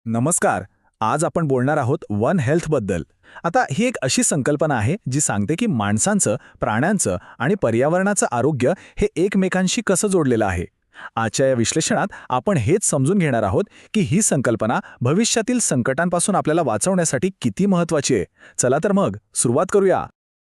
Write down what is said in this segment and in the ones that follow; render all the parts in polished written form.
नमस्कार. आज आपण बोलणार आहोत वन हेल्थबद्दल. आता ही एक अशी संकल्पना आहे जी सांगते की माणसांचं, प्राण्यांचं आणि पर्यावरणाचं आरोग्य हे एकमेकांशी कसं जोडलेलं आहे. आजच्या या विश्लेषणात आपण हेच समजून घेणार आहोत की ही संकल्पना भविष्यातील संकटांपासून आपल्याला वाचवण्यासाठी किती महत्त्वाची आहे. चला तर मग सुरुवात करूया.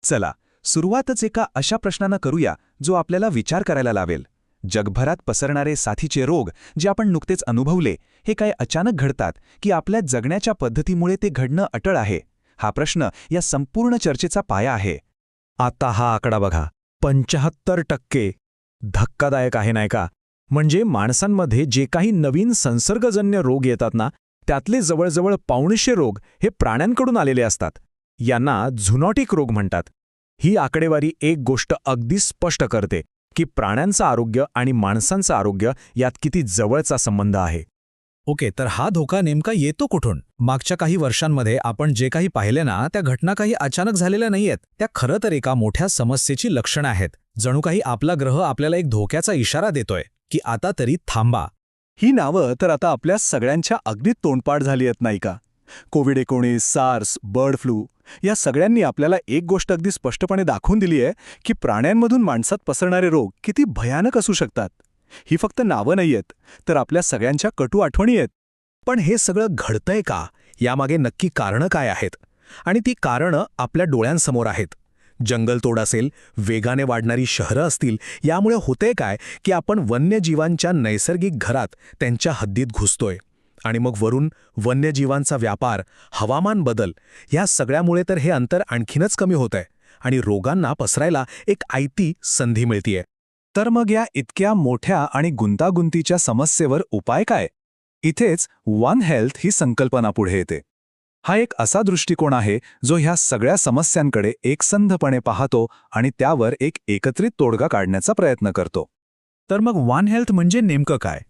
चला, सुरुवातच एका अशा प्रश्नानं करूया जो आपल्याला विचार करायला लावेल. जगभरात पसरणारे साथीचे रोग जे आपण नुकतेच अनुभवले, हे काय अचानक घडतात की आपल्या जगण्याच्या पद्धतीमुळे ते घडणं अटळ आहे? हा प्रश्न या संपूर्ण चर्चेचा पाया आहे. आता हा आकडा बघा, 75%. धक्कादायक आहे नाही का? म्हणजे माणसांमध्ये जे काही नवीन संसर्गजन्य रोग येतात ना, त्यातले जवळजवळ 1,500 रोग हे प्राण्यांकडून आलेले असतात. यांना झुनॉटिक रोग म्हणतात. ही आकडेवारी एक गोष्ट अगदी स्पष्ट करते की प्राण्यांचं आरोग्य आणि माणसांचं आरोग्य यात किती जवळचा संबंध आहे. ओके, तर हा धोका नेमका येतो कुठून? मागच्या काही वर्षांमध्ये आपण जे काही पाहिले ना, त्या घटना काही अचानक झालेल्या नाहीयेत. त्या खरं तर एका मोठ्या समस्येची लक्षणं आहेत. जणू काही आपला ग्रह आपल्याला एक धोक्याचा इशारा देतोय की आता तरी थांबा. ही नावं तर आता आपल्या सगळ्यांच्या अगदी तोंडपाठ झाली आहेत नाही का? कोविड-19, सार्स, बर्ड फ्लू या सगळ्यांनी आपल्याला एक गोष्ट अगदी स्पष्टपणे दाखवून दिली आहे की प्राण्यांमधून माणसात पसरणारे रोग किती भयानक असू शकतात. ही फक्त नावं नाहीयेत, तर आपल्या सगळ्यांच्या कटू आठवणी आहेत. पण हे सगळं घडतंय का? यामागे नक्की कारणं काय आहेत? आणि ती कारणं आपल्या डोळ्यांसमोर आहेत. जंगलतोड असेल, वेगाने वाढणारी शहरं असतील, यामुळे होतंय काय की आपण वन्यजीवांच्या नैसर्गिक घरात, त्यांच्या हद्दीत घुसतोय. आणि मग वरून वन्यजीवांचा व्यापार, हवामान बदल, या सगळ्यामुळे तर हे अंतर आणखीनच कमी होतंय आणि रोगांना पसरायला एक आयती संधी मिळतीये. तर मग या इतक्या मोठ्या आणि गुंतागुंतीच्या समस्येवर उपाय काय? इथेच वन हेल्थ ही संकल्पना पुढे येते. हा एक असा दृष्टिकोन आहे जो ह्या सगळ्या समस्यांकडे एकसंधपणे पाहतो आणि त्यावर एक एकत्रित तोडगा काढण्याचा प्रयत्न करतो. तर मग वन हेल्थ म्हणजे नेमकं काय?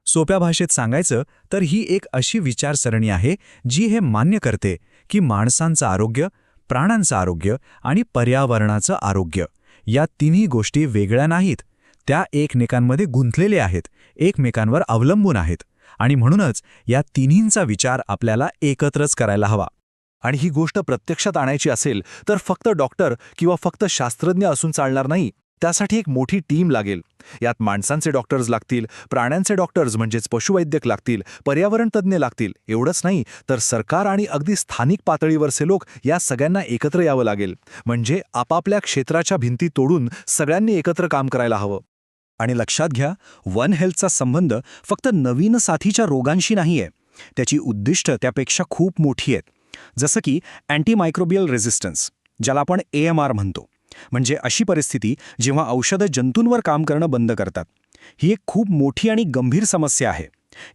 सोप्या भाषेत सांगायचं तर ही एक अशी विचारसरणी आहे जी हे मान्य करते की माणसांचं आरोग्य, प्राण्यांचं आरोग्य आणि पर्यावरणाचं आरोग्य या तिन्ही गोष्टी वेगळ्या नाहीत. त्या एकमेकांमध्ये गुंतलेल्या आहेत, एकमेकांवर अवलंबून आहेत आणि म्हणूनच या तिन्हींचा विचार आपल्याला एकत्रच करायला हवा. आणि ही गोष्ट प्रत्यक्षात आणायची असेल तर फक्त डॉक्टर किंवा फक्त शास्त्रज्ञ असून चालणार नाही. त्यासाठी एक मोठी टीम लागेल. यात माणसांचे डॉक्टर्स लागतील, प्राण्यांचे डॉक्टर्स म्हणजेच पशुवैद्यक लागतील, पर्यावरण तज्ज्ञ लागतील. एवढंच नाही तर सरकार आणि अगदी स्थानिक पातळीवरचे लोक या सगळ्यांना एकत्र यावं लागेल. म्हणजे आपापल्या क्षेत्राच्या भिंती तोडून सगळ्यांनी एकत्र काम करायला हवं. आणि लक्षात घ्या, वन हेल्थचा संबंध फक्त नवीन साथीच्या रोगांशी नाहीये. त्याची उद्दिष्ट त्यापेक्षा खूप मोठी आहेत. जसं की अँटीमायक्रोबियल रेझिस्टन्स, ज्याला आपण AMR म्हणतो. म्हणजे अशी परिस्थिती जेव्हा औषधं जंतूंवर काम करणं बंद करतात. ही एक खूप मोठी आणि गंभीर समस्या आहे.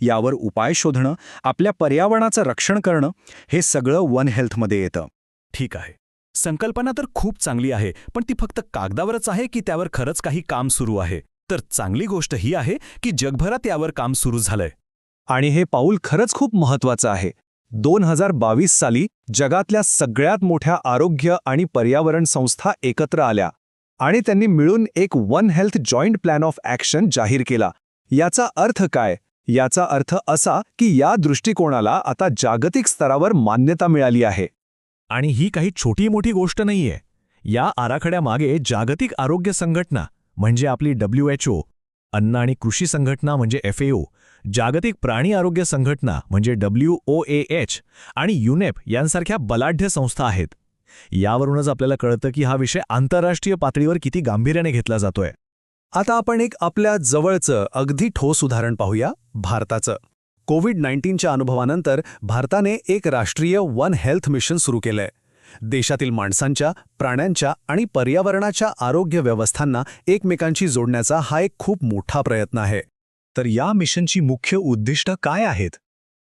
यावर उपाय शोधणं, आपल्या पर्यावरणाचं रक्षण करणं, हे सगळं वन हेल्थमध्ये येतं. ठीक आहे, संकल्पना तर खूप चांगली आहे, पण ती फक्त कागदावरच आहे की त्यावर खरंच काही काम सुरू आहे? तर चांगली गोष्ट ही आहे की जगभरात यावर काम सुरू झालंय. आणि हे पाऊल खरंच खूप महत्त्वाचं आहे. 2022 साली जगातल्या सगळ्यात मोठ्या आरोग्य आणि पर्यावरण संस्था एकत्र आल्या आणि त्यांनी मिळून एक one health joint plan of action जाहीर केला. याचा अर्थ काय? याचा अर्थ असा की या दृष्टिकोनाला आता जागतिक स्तरावर मान्यता मिळाली आहे. आणि ही काही छोटी मोठी गोष्ट नाहीये. या आराखड्यामागे जागतिक आरोग्य संघटना म्हणजे आपली WHO, अन्न आणि कृषी संघटना म्हणजे FAO, जागतिक प्राणी आरोग्य संघटना म्हणजे WOAH आणि UNEP यांसारख्या बलाढ्य संस्था आहेत. यावरूनच आपल्याला कळतं की हा विषय आंतरराष्ट्रीय पातळीवर किती गांभीर्याने घेतला जातोय. आता आपण एक आपल्या जवळचं अगदी ठोस उदाहरण पाहूया, भारताचं. कोविड-19च्या अनुभवानंतर भारताने एक राष्ट्रीय वन हेल्थ मिशन सुरू केलंय. देशातील माणसांच्या, प्राण्यांच्या आणि पर्यावरणाच्या आरोग्य व्यवस्थांना एकमेकांशी जोडण्याचा हा एक खूप मोठा प्रयत्न आहे. तर या मिशनची मुख्य उद्दिष्ट काय आहेत?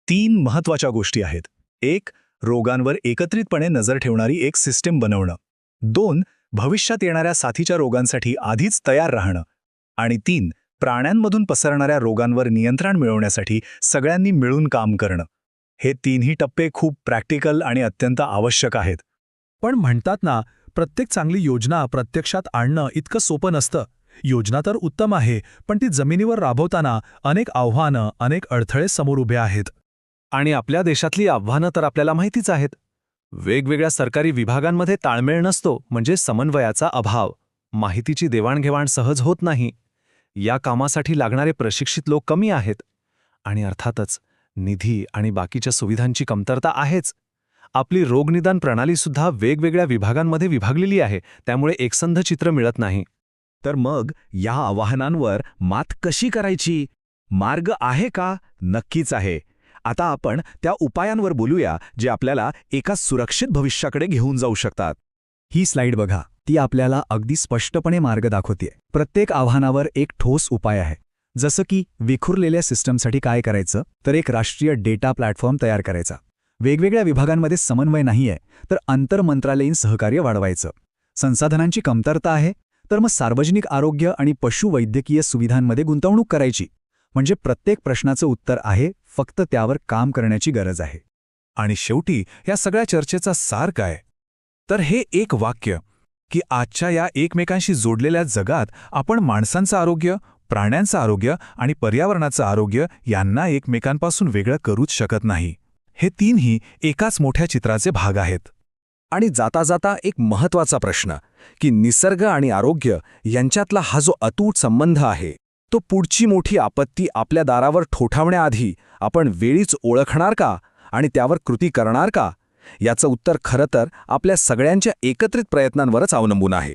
3 महत्त्वाच्या गोष्टी आहेत. 1. रोगांवर एकत्रितपणे नजर ठेवणारी एक सिस्टीम बनवणं. 2. भविष्यात येणाऱ्या साथीच्या रोगांसाठी आधीच तयार राहणं. आणि 3. प्राण्यांमधून पसरणाऱ्या रोगांवर नियंत्रण मिळवण्यासाठी सगळ्यांनी मिळून काम करणं. हे तिन्ही टप्पे खूप प्रॅक्टिकल आणि अत्यंत आवश्यक आहेत. पण म्हणतात ना, प्रत्येक चांगली योजना प्रत्यक्षात आणणं इतकं सोपं नसतं. योजना तर उत्तम आहे, पण ती जमिनीवर राबवताना अनेक आव्हानं, अनेक अडथळे समोर उभे आहेत. आणि आपल्या देशातली आव्हानं तर आपल्याला माहितीच आहेत. वेगवेगळ्या सरकारी विभागांमध्ये ताळमेळ नसतो, म्हणजे समन्वयाचा अभाव. माहितीची देवाणघेवाण सहज होत नाही. या कामासाठी लागणारे प्रशिक्षित लोक कमी आहेत. आणि अर्थातच निधी आणि बाकीच्या सुविधांची कमतरता आहेच. आपली रोगनिदान प्रणालीसुद्धा वेगवेगळ्या विभागांमध्ये विभागलेली आहे, त्यामुळे एकसंध चित्र मिळत नाही. तर मग या आव्हानांवर मात कशी करायची? मार्ग आहे का? नक्कीच आहे. आता आपण त्या उपायांवर बोलूया जे आपल्याला एका सुरक्षित भविष्याकडे घेऊन जाऊ शकतात. ही स्लाइड बघा, ती आपल्याला अगदी स्पष्टपणे मार्ग दाखवते. प्रत्येक आव्हानावर एक ठोस उपाय आहे. जसं की विखुरलेल्या सिस्टमसाठी काय करायचं, तर एक राष्ट्रीय डेटा प्लॅटफॉर्म तयार करायचा. वेगवेगळ्या विभागांमध्ये समन्वय नाहीये, तर आंतरमंत्रालयीन सहकार्य वाढवायचं. संसाधनांची कमतरता आहे, तर मग सार्वजनिक आरोग्य आणि पशुवैद्यकीय सुविधांमध्ये गुंतवणूक करायची. म्हणजे प्रत्येक प्रश्नाचं उत्तर आहे, फक्त त्यावर काम करण्याची गरज आहे. आणि शेवटी या सगळ्या चर्चेचा सार काय? तर हे एक वाक्य, की आजच्या या एकमेकांशी जोडलेल्या जगात आपण माणसांचं आरोग्य, प्राण्यांचं आरोग्य आणि पर्यावरणाचं आरोग्य यांना एकमेकांपासून वेगळं करूच शकत नाही. हे तीनही एकाच मोठ्या चित्राचे भाग आहेत. आणि जाता जाता एक महत्त्वाचा प्रश्न, की निसर्ग आणि आरोग्य यांच्यातला हा जो अतूट संबंध आहे, तो पुढची मोठी आपत्ती आपल्या दारावर ठोठावण्याआधी आपण वेळीच ओळखणार का आणि त्यावर कृती करणार का? याचं उत्तर खरं तर आपल्या सगळ्यांच्या एकत्रित प्रयत्नांवरच अवलंबून आहे.